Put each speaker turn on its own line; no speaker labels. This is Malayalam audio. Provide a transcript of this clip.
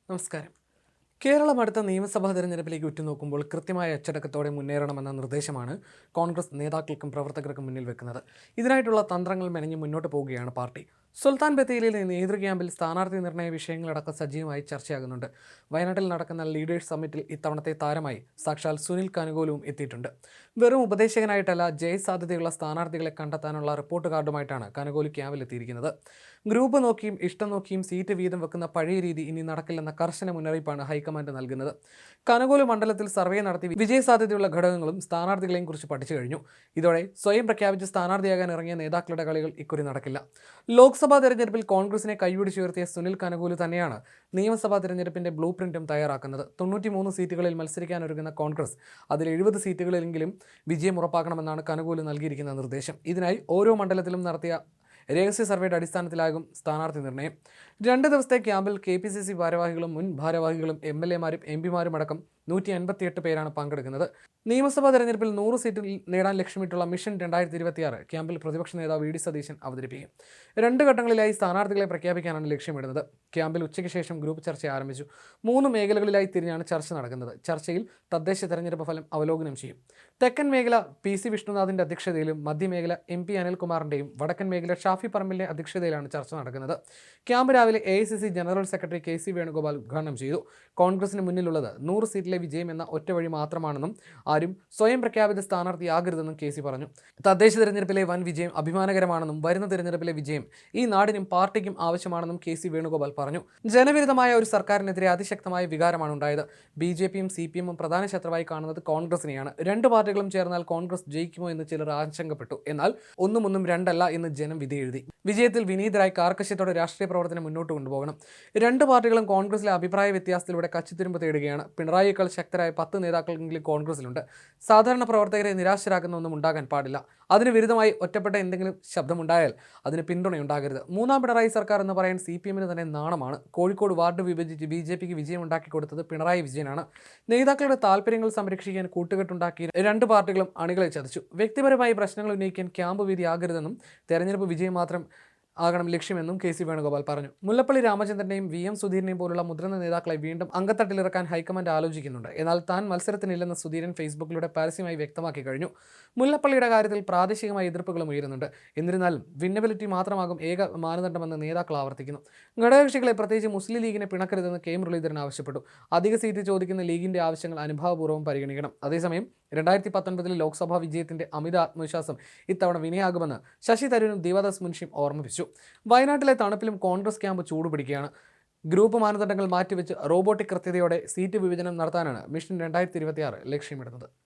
നമസ്കാരം. കേരളം അടുത്ത നിയമസഭാ തെരഞ്ഞെടുപ്പിലേക്ക് ഉറ്റുനോക്കുമ്പോൾ കൃത്യമായ അച്ചടക്കത്തോടെ മുന്നേറണമെന്ന നിർദ്ദേശമാണ് കോൺഗ്രസ് നേതാക്കൾക്കും പ്രവർത്തകർക്കും മുന്നിൽ വെക്കുന്നത്. ഇതിനായിട്ടുള്ള തന്ത്രങ്ങൾ മെനഞ്ഞ് മുന്നോട്ട് പോവുകയാണ് പാർട്ടി. സുൽത്താൻ ബത്തേരിയിലെ നേതൃ ക്യാമ്പിൽ സ്ഥാനാർത്ഥി നിർണയ വിഷയങ്ങളടക്കം സജീവമായി ചർച്ചയാകുന്നുണ്ട്. വയനാട്ടിൽ നടക്കുന്ന ലീഡേഴ്സ് സമ്മിറ്റിൽ ഇത്തവണത്തെ താരമായി സാക്ഷാൽ സുനിൽ കനുകൂലവും എത്തിയിട്ടുണ്ട്. വെറും ഉപദേശകനായിട്ടല്ല, ജയസാധ്യതയുള്ള സ്ഥാനാർത്ഥികളെ കണ്ടെത്താനുള്ള റിപ്പോർട്ട് കാർഡുമായിട്ടാണ് കനുകൂലി ക്യാമ്പിലെത്തിയിരിക്കുന്നത്. ഗ്രൂപ്പ് നോക്കിയും ഇഷ്ടം നോക്കിയും സീറ്റ് വീതം വെക്കുന്ന പഴയ രീതി ഇനി നടക്കില്ലെന്ന കർശന മുന്നറിയിപ്പാണ് ഹൈക്കമാൻഡ് നൽകുന്നത്. കനകോല് മണ്ഡലത്തിൽ സർവേ നടത്തി വിജയസാധ്യതയുള്ള ഘടകങ്ങളും സ്ഥാനാർത്ഥികളെയും കുറിച്ച് പഠിച്ചു കഴിഞ്ഞു. ഇതോടെ സ്വയം പ്രഖ്യാപിച്ച് സ്ഥാനാർത്ഥിയാകാൻ ഇറങ്ങിയ നേതാക്കളുടെ കളികൾ ഇക്കുറി നടക്കില്ല. ലോക്സഭാ തെരഞ്ഞെടുപ്പിൽ കോൺഗ്രസിനെ കൈപിടിച്ചുയർത്തിയ സുനിൽ കനുകൂല് തന്നെയാണ് നിയമസഭാ തെരഞ്ഞെടുപ്പിന്റെ ബ്ലൂ പ്രിന്റും തയ്യാറാക്കുന്നത്. 93 സീറ്റുകളിൽ മത്സരിക്കാനൊരുങ്ങുന്ന കോൺഗ്രസ് അതിൽ 70 സീറ്റുകളിലെങ്കിലും വിജയം ഉറപ്പാക്കണമെന്നാണ് കനുകൂല് നൽകിയിരിക്കുന്ന നിർദ്ദേശം. ഇതിനായി ഓരോ മണ്ഡലത്തിലും നടത്തിയ രഹസ്യ സർവേയുടെ അടിസ്ഥാനത്തിലാകും സ്ഥാനാർത്ഥി നിർണയം. 2 ദിവസത്തെ ക്യാമ്പിൽ KPCC ഭാരവാഹികളും മുൻ ഭാരവാഹികളും MLA മാരും MP മാരും അടക്കം 158 പേരാണ് പങ്കെടുക്കുന്നത്. നിയമസഭാ തെരഞ്ഞെടുപ്പിൽ 100 സീറ്റിൽ നേടാൻ ലക്ഷ്യമിട്ടുള്ള മിഷൻ 2026 ക്യാമ്പിൽ പ്രതിപക്ഷ നേതാവ് VD സതീശൻ അവതരിപ്പിക്കും. 2 ഘട്ടങ്ങളിലായി സ്ഥാനാർത്ഥികളെ പ്രഖ്യാപിക്കാനാണ് ലക്ഷ്യമിടുന്നത്. ക്യാമ്പിൽ ഉച്ചയ്ക്ക് ശേഷം ഗ്രൂപ്പ് ചർച്ച ആരംഭിച്ചു. 3 മേഖലകളിലായി തിരിഞ്ഞാണ് ചർച്ച നടക്കുന്നത്. ചർച്ചയിൽ തദ്ദേശ തെരഞ്ഞെടുപ്പ് ഫലം അവലോകനം ചെയ്യും. തെക്കൻ മേഖല PC വിഷ്ണുനാഥിന്റെ അധ്യക്ഷതയിലും മധ്യമേഖല MP അനിൽകുമാറിന്റെയും വടക്കൻ മേഖല ഷാഫി പറമ്പിലിന്റെ അധ്യക്ഷതയിലാണ് ചർച്ച നടക്കുന്നത്. ക്യാമ്പ് രാവിലെ AICC general secretary KC Venugopal ഉദ്ഘാടനം ചെയ്തു. കോൺഗ്രസിന് മുന്നിലുള്ളത് 100 സീറ്റിലെ വിജയം എന്ന ഒറ്റ വഴി മാത്രമാണെന്നും ആരും സ്വയം പ്രഖ്യാപിത സ്ഥാനാർത്ഥിയാകരുതെന്നും KC പറഞ്ഞു. തദ്ദേശ തെരഞ്ഞെടുപ്പിലെ വൻ വിജയം അഭിമാനകരമാണെന്നും വരുന്ന തെരഞ്ഞെടുപ്പിലെ വിജയം ഈ നാടിനും പാർട്ടിക്കും ആവശ്യമാണെന്നും KC വേണുഗോപാൽ പറഞ്ഞു. ജനവിരുദ്ധമായ ഒരു സർക്കാരിനെതിരെ അതിശക്തമായ വികാരമാണ് ഉണ്ടായത്. BJPയും CPMും പ്രധാന ശത്രുവായി കാണുന്നത് കോൺഗ്രസിനെയാണ്. 2 പാർട്ടികളും ചേർന്നാൽ കോൺഗ്രസ് ജയിക്കുമോ എന്ന് ചിലർ ആശങ്കപ്പെട്ടു. എന്നാൽ ഒന്നും രണ്ടല്ല എന്ന് ജനം വിധിയെഴുതി. വിജയത്തിൽ വിനീതരായി കാർക്കശ്യത്തോടെ രാഷ്ട്രീയ പ്രവർത്തനം മുന്നോട്ട് കൊണ്ടുപോകണം. 2 പാർട്ടികളും കോൺഗ്രസിലെ അഭിപ്രായ വ്യത്യാസത്തിലൂടെ കച്ചിത്തുരുമ്പ് തേടുകയാണ്. പിണറായിയേക്കാൾ ശക്തരായ 10 നേതാക്കളെങ്കിലും കോൺഗ്രസിലുണ്ട്. സാധാരണ പ്രവർത്തകരെ നിരാശരാക്കുന്ന ഒന്നും ഉണ്ടാകാൻ പാടില്ല. അതിന് വിരുദ്ധമായി ഒറ്റപ്പെട്ട എന്തെങ്കിലും ശബ്ദമുണ്ടായാൽ അതിന് പിന്തുണയുണ്ടാകരുത്. 3ാം പിണറായി സർക്കാർ എന്ന് പറയാൻ CPMന് തന്നെ നാണമാണ്. കോഴിക്കോട് വാർഡ് വിഭജിച്ച് BJPക്ക് വിജയം ഉണ്ടാക്കി കൊടുത്തത് പിണറായി വിജയനാണ്. നേതാക്കളുടെ താല്പര്യങ്ങൾ സംരക്ഷിക്കാൻ കൂട്ടുകെട്ടുണ്ടാക്കി 2 പാർട്ടികളും അണികളെ ചതിച്ചു. വ്യക്തിപരമായി പ്രശ്നങ്ങൾ ഉന്നയിക്കാൻ ക്യാമ്പ് വീതി ആകരുതെന്നും തെരഞ്ഞെടുപ്പ് വിജയം മാത്രം ആകണം ലക്ഷ്യമെന്നും KC വേണുഗോപാൽ പറഞ്ഞു. മുല്ലപ്പള്ളി രാമചന്ദ്രനെയും VM സുധീരനെയും പോലുള്ള മുതിർന്ന നേതാക്കളെ വീണ്ടും അങ്കത്തട്ടിലിറക്കാൻ ഹൈക്കമാൻഡ് ആലോചിക്കുന്നുണ്ട്. എന്നാൽ താൻ മത്സരത്തിനില്ലെന്ന് സുധീരൻ ഫേസ്ബുക്കിലൂടെ പരസ്യമായി വ്യക്തമാക്കി കഴിഞ്ഞു. മുല്ലപ്പള്ളിയുടെ കാര്യത്തിൽ പ്രാദേശികമായ എതിർപ്പുകളും ഉയരുന്നുണ്ട്. എന്നിരുന്നാലും വിന്നബിലിറ്റി മാത്രമാകും ഏക മാനദണ്ഡമെന്ന് നേതാക്കൾ ആവർത്തിക്കുന്നു. ഘടകകക്ഷികളെ പ്രത്യേകിച്ച് മുസ്ലിം ലീഗിനെ പിണക്കരുതെന്ന് K മുരളീധരൻ ആവശ്യപ്പെട്ടു. അധിക സീറ്റ് ചോദിക്കുന്ന ലീഗിന്റെ ആവശ്യങ്ങൾ അനുഭാവപൂർവ്വം പരിഗണിക്കണം. അതേസമയം 2019 ലോക്സഭാ വിജയത്തിന്റെ അമിത ആത്മവിശ്വാസം ഇത്തവണ വിനയാകുമെന്ന് ശശി തരൂരും ദേവദാസ് മുൻഷിയും ഓർമ്മിപ്പിച്ചു. വയനാട്ടിലെ തണുപ്പിലും കോൺഗ്രസ് ക്യാമ്പ് ചൂടുപിടിക്കുകയാണ്. ഗ്രൂപ്പ് മാനദണ്ഡങ്ങൾ മാറ്റിവെച്ച് റോബോട്ടിക് കൃത്യതയോടെ സീറ്റ് വിഭജനം നടത്താനാണ് മിഷൻ 2026 ലക്ഷ്യമിടുന്നത്.